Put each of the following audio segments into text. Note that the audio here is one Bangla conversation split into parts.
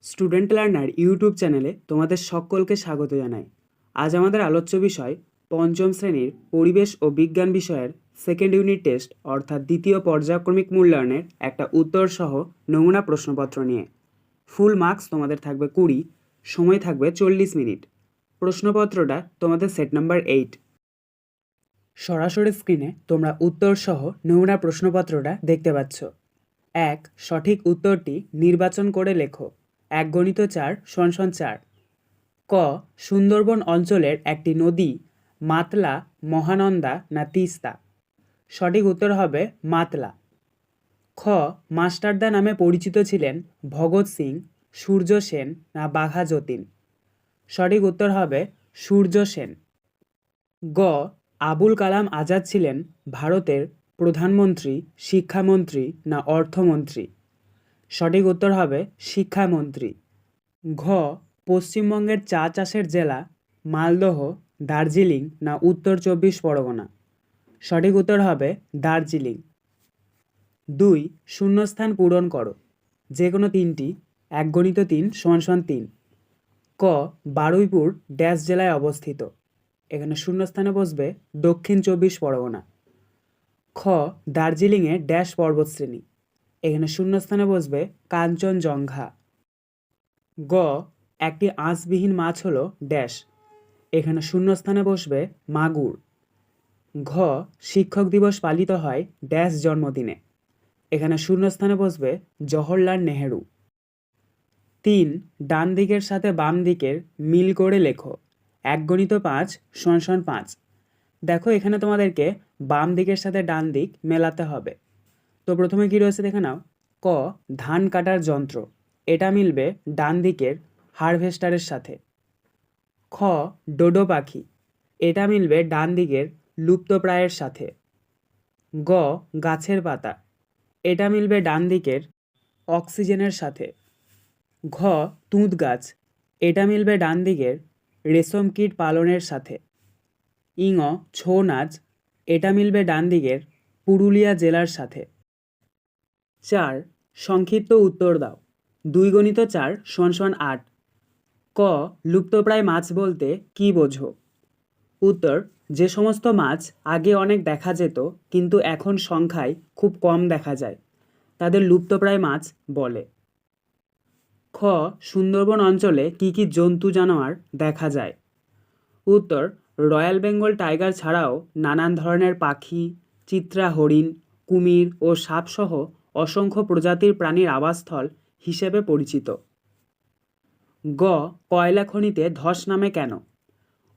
স্টুডেন্ট লার্নার ইউটিউব চ্যানেলে তোমাদের সকলকে স্বাগত জানাই। আজ আমাদের আলোচ্য বিষয় পঞ্চম শ্রেণীর পরিবেশ ও বিজ্ঞান বিষয়ের সেকেন্ড ইউনিট টেস্ট অর্থাৎ দ্বিতীয় পর্যায়ক্রমিক মূল্যায়নের একটা উত্তর সহ নমুনা প্রশ্নপত্র নিয়ে। ফুল মার্কস তোমাদের থাকবে 20, সময় থাকবে 40 মিনিট। প্রশ্নপত্রটা তোমাদের সেট নাম্বার 8। সরাসরি স্ক্রিনে তোমরা উত্তর সহ নমুনা প্রশ্নপত্রটা দেখতে পাচ্ছ। 1. সঠিক উত্তরটি নির্বাচন করে লেখো। 1 × 4 = 4। ক. সুন্দরবন অঞ্চলের একটি নদী মাতলা, মহানন্দা না তিস্তা? সঠিক উত্তর হবে মাতলা। খ. মাস্টারদা নামে পরিচিত ছিলেন ভগৎ সিং, সূর্য সেন না বাঘা যতীন? সঠিক উত্তর হবে সূর্য সেন। গ. আবুল কালাম আজাদ ছিলেন ভারতের প্রধানমন্ত্রী, শিক্ষামন্ত্রী না অর্থমন্ত্রী? সঠিক উত্তর হবে শিক্ষামন্ত্রী। ঘ. পশ্চিমবঙ্গের চা চাষের জেলা মালদহ, দার্জিলিং না উত্তর 24 পরগনা? সঠিক উত্তর হবে দার্জিলিং। 2. শূন্যস্থান পূরণ করো। যে কোনো তিনটি। 1 × 3 = 3। ক. বারুইপুর ড্যাশ জেলায় অবস্থিত? এখানে শূন্যস্থানে বসবে দক্ষিণ 24 পরগনা। খ. দার্জিলিংয়ে ড্যাশ পর্বতশ্রেণী? এখানে শূন্যস্থানে বসবে কাঞ্চনজঙ্ঘা। গ. একটি আঁশবিহীন মাছ হলো ড্যাশ? এখানে শূন্যস্থানে বসবে মাগুর। ঘ. শিক্ষক দিবস পালিত হয় ড্যাশ জন্মদিনে? এখানে শূন্যস্থানে বসবে জওহরলাল নেহেরু। 3. ডান দিকের সাথে বাম দিকের মিল করে লেখো। 1 × 5 = 5। দেখো এখানে তোমাদেরকে বাম দিকের সাথে ডান দিক মেলাতে হবে। তো প্রথমে কি রয়েছে দেখে নাও। ক. ধান কাটার যন্ত্র, এটা মিলবে ডান দিকের হারভেস্টারের সাথে। খ. ডোডো পাখি, এটা মিলবে ডান দিকের লুপ্তপ্রায়ের সাথে। গ. গাছের পাতা, এটা মিলবে ডান দিকের অক্সিজেনের সাথে। ঘ. তুঁত গাছ, এটা মিলবে ডান দিকের রেশম কীট পালনের সাথে। ইঙ. ছৌ নাচ, এটা মিলবে ডান দিকের পুরুলিয়া জেলার সাথে। 4. সংক্ষিপ্ত উত্তর দাও। 2 × 4 = 8। ক. লুপ্তপ্রায় মাছ বলতে কী বোঝো? উত্তর: যে সমস্ত মাছ আগে অনেক দেখা যেত কিন্তু এখন সংখ্যায় খুব কম দেখা যায় তাদের লুপ্তপ্রায় মাছ বলে। খ. সুন্দরবন অঞ্চলে কী কী জন্তু জানোয়ার দেখা যায়? উত্তর: রয়্যাল বেঙ্গল টাইগার ছাড়াও নানান ধরনের পাখি, চিত্রা হরিণ, কুমির ও সাপসহ অসংখ্য প্রজাতির প্রাণীর আবাসস্থল হিসেবে পরিচিত। গ. কয়লা খনিতে ধস নামে কেন?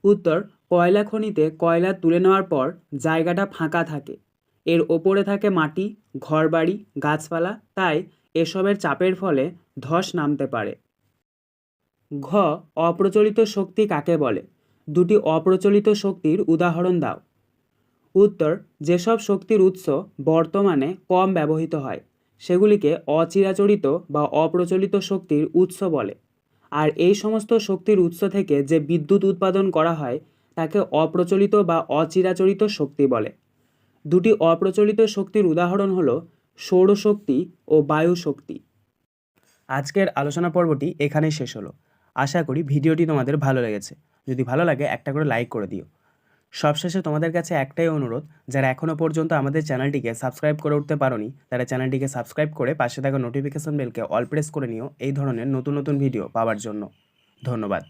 উত্তর: কয়লা খনিতে কয়লা তুলে নেওয়ার পর জায়গাটা ফাঁকা থাকে, এর ওপরে থাকে মাটি, ঘরবাড়ি, গাছপালা, তাই এসবের চাপের ফলে ধস নামতে পারে। ঘ. অপ্রচলিত শক্তি কাকে বলে? 2টি অপ্রচলিত শক্তির উদাহরণ দাও। উত্তর: যেসব শক্তির উৎস বর্তমানে কম ব্যবহৃত হয় সেগুলিকে অচিরাচরিত বা অপ্রচলিত শক্তির উৎস বলে, আর এই সমস্ত শক্তির উৎস থেকে যে বিদ্যুৎ উৎপাদন করা হয় তাকে অপ্রচলিত বা অচিরাচরিত শক্তি বলে। 2টি অপ্রচলিত শক্তির উদাহরণ হলো সৌরশক্তি ও বায়ু শক্তি। আজকের আলোচনা পর্বটি এখানেই শেষ হলো। আশা করি ভিডিওটি তোমাদের ভালো লেগেছে। যদি ভালো লাগে একটা করে লাইক করে দিও। সবশেষে তোমাদের কাছে একটাই অনুরোধ, যারা এখনও পর্যন্ত আমাদের চ্যানেলটিকে সাবস্ক্রাইব করে উঠতে পারোনি তারা চ্যানেলটিকে সাবস্ক্রাইব করে পাশে থাকা নোটিফিকেশন বেলকে অল প্রেস করে নিও এই ধরনের নতুন নতুন ভিডিও পাওয়ার জন্য। ধন্যবাদ।